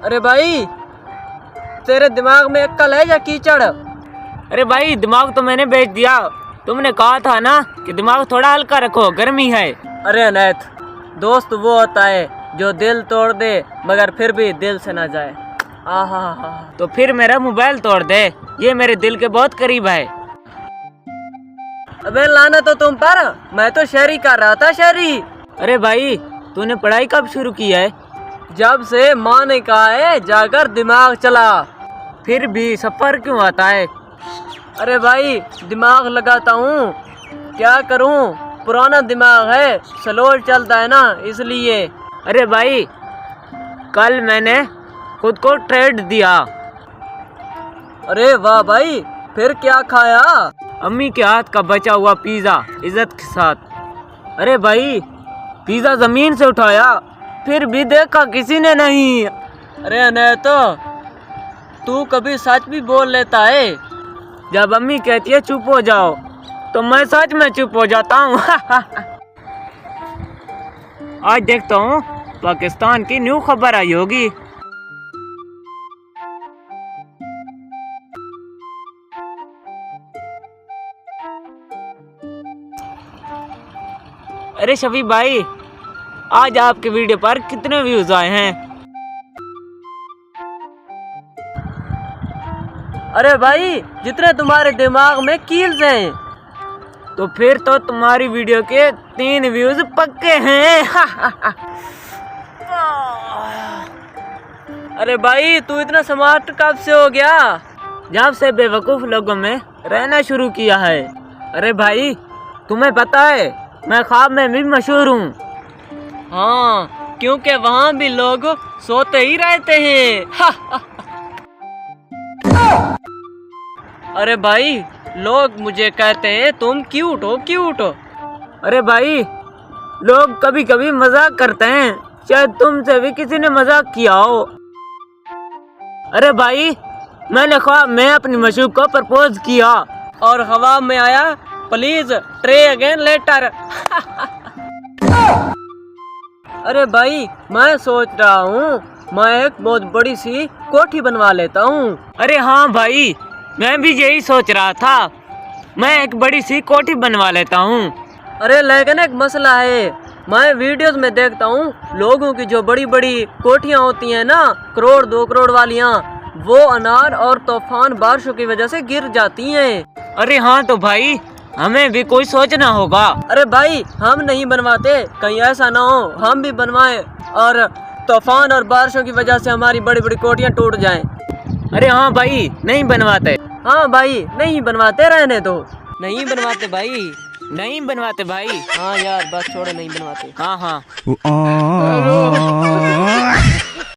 अरे भाई, तेरे दिमाग में अक्ल है या कीचड़? अरे भाई, दिमाग तो मैंने बेच दिया। तुमने कहा था ना कि दिमाग थोड़ा हल्का रखो, गर्मी है। अरे अनैथ, दोस्त वो होता है जो दिल तोड़ दे मगर फिर भी दिल से ना जाए। आहा हा। तो फिर मेरा मोबाइल तोड़ दे, ये मेरे दिल के बहुत करीब है। अबे लाना तो तुम पर, मैं तो शायरी कर रहा था, शायरी। अरे भाई, तूने पढ़ाई कब शुरू की है? जब से माँ ने कहा है जाकर दिमाग चला। फिर भी सफर क्यों आता है? अरे भाई, दिमाग लगाता हूँ, क्या करूँ, पुराना दिमाग है, स्लो चलता है ना, इसलिए। अरे भाई, कल मैंने खुद को ट्रेड दिया। अरे वाह भाई, फिर क्या खाया? अम्मी के हाथ का बचा हुआ पिज्जा, इज्जत के साथ। अरे भाई, पिज्जा जमीन से उठाया, फिर भी देखा किसी ने नहीं। अरे अनैथ, तो तू कभी सच भी बोल लेता है। जब अम्मी कहती है चुप हो जाओ, तो मैं सच में चुप हो जाता हूँ। आज देखता हूँ पाकिस्तान की न्यू खबर आई होगी। अरे शफी भाई, आज आपके वीडियो पर कितने व्यूज आए हैं? अरे भाई, जितने तुम्हारे दिमाग में कील्स हैं। तो फिर तो तुम्हारी वीडियो के 3 व्यूज पक्के हैं। अरे भाई, तू इतना स्मार्ट कब से हो गया? जब से बेवकूफ लोगों में रहना शुरू किया है। अरे भाई, तुम्हें पता है मैं ख्वाब में भी मशहूर हूँ। हाँ, क्योंकि वहाँ भी लोग सोते ही रहते हैं। अरे भाई, लोग मुझे कहते हैं तुम क्यूट हो, क्यूट हो। अरे भाई, लोग कभी कभी मजाक करते हैं, शायद तुमसे भी किसी ने मजाक किया हो। अरे भाई, मैंने ख्वाब में अपनी मशूक को प्रपोज किया और ख्वाब में आया प्लीज ट्रे अगेन लेटर। अरे भाई, मैं सोच रहा हूँ मैं एक बहुत बड़ी सी कोठी बनवा लेता हूँ। अरे हाँ भाई, मैं भी यही सोच रहा था, मैं एक बड़ी सी कोठी बनवा लेता हूँ। अरे लेकिन एक मसला है, मैं वीडियोस में देखता हूँ लोगों की जो बड़ी बड़ी कोठियाँ होती हैं ना, करोड़ 2 करोड़ वालियाँ, वो अनार और तूफान बारिशों की वजह से गिर जाती हैं। अरे हाँ, तो भाई हमें भी कोई सोचना होगा। अरे भाई, हम नहीं बनवाते, कहीं ऐसा ना हो हम भी बनवाएं और तूफान और बारिशों की वजह से हमारी बड़ी बड़ी कोठियाँ टूट जाएं। अरे हाँ भाई, नहीं बनवाते। हाँ भाई, नहीं बनवाते, रहने दो। नहीं बनवाते भाई, नहीं बनवाते भाई। हाँ यार, बस छोड़ो, नहीं बनवाते। हाँ हाँ।